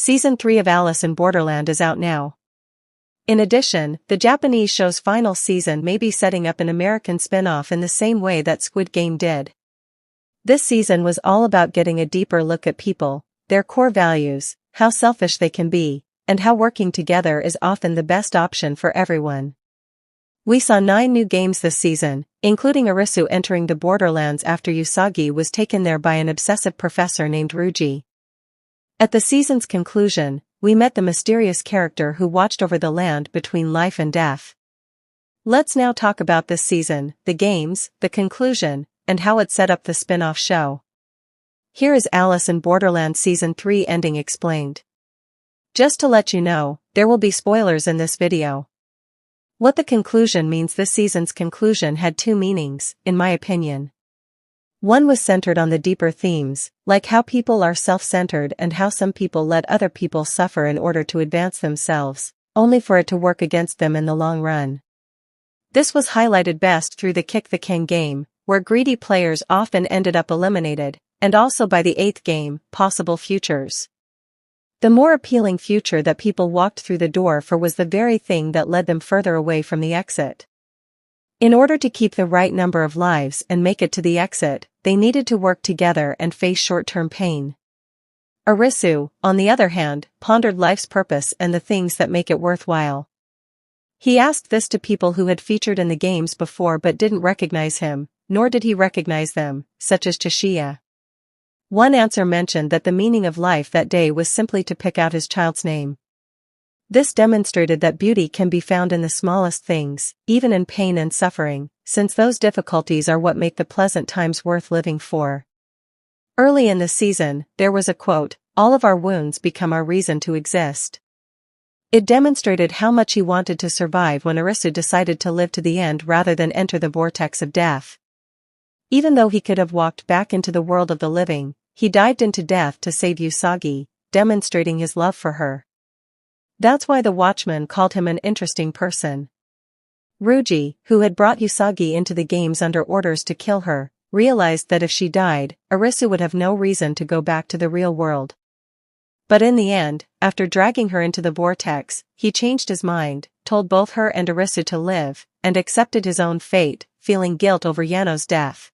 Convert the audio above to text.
Season 3 of Alice in Borderland is out now. In addition, the Japanese show's final season may be setting up an American spin-off in the same way that Squid Game did. This season was all about getting a deeper look at people, their core values, how selfish they can be, and how working together is often the best option for everyone. We saw 9 new games this season, including Arisu entering the Borderlands after Usagi was taken there by an obsessive professor named Ryuji. At the season's conclusion, we met the mysterious character who watched over the land between life and death. Let's now talk about this season, the games, the conclusion, and how it set up the spin-off show. Here is Alice in Borderland Season 3 ending explained. Just to let you know, there will be spoilers in this video. What the conclusion means: this season's conclusion had 2 meanings, in my opinion. One was centered on the deeper themes, like how people are self-centered and how some people let other people suffer in order to advance themselves, only for it to work against them in the long run. This was highlighted best through the Kick the King game, where greedy players often ended up eliminated, and also by the 8th game, Possible Futures. The more appealing future that people walked through the door for was the very thing that led them further away from the exit. In order to keep the right number of lives and make it to the exit, they needed to work together and face short-term pain. Arisu, on the other hand, pondered life's purpose and the things that make it worthwhile. He asked this to people who had featured in the games before but didn't recognize him, nor did he recognize them, such as Toshiya. One answer mentioned that the meaning of life that day was simply to pick out his child's name. This demonstrated that beauty can be found in the smallest things, even in pain and suffering, since those difficulties are what make the pleasant times worth living for. Early in the season, there was a quote, "All of our wounds become our reason to exist." It demonstrated how much he wanted to survive when Arisu decided to live to the end rather than enter the vortex of death. Even though he could have walked back into the world of the living, he dived into death to save Usagi, demonstrating his love for her. That's why the Watchmen called him an interesting person. Ryuji, who had brought Usagi into the games under orders to kill her, realized that if she died, Arisu would have no reason to go back to the real world. But in the end, after dragging her into the vortex, he changed his mind, told both her and Arisu to live, and accepted his own fate, feeling guilt over Yano's death.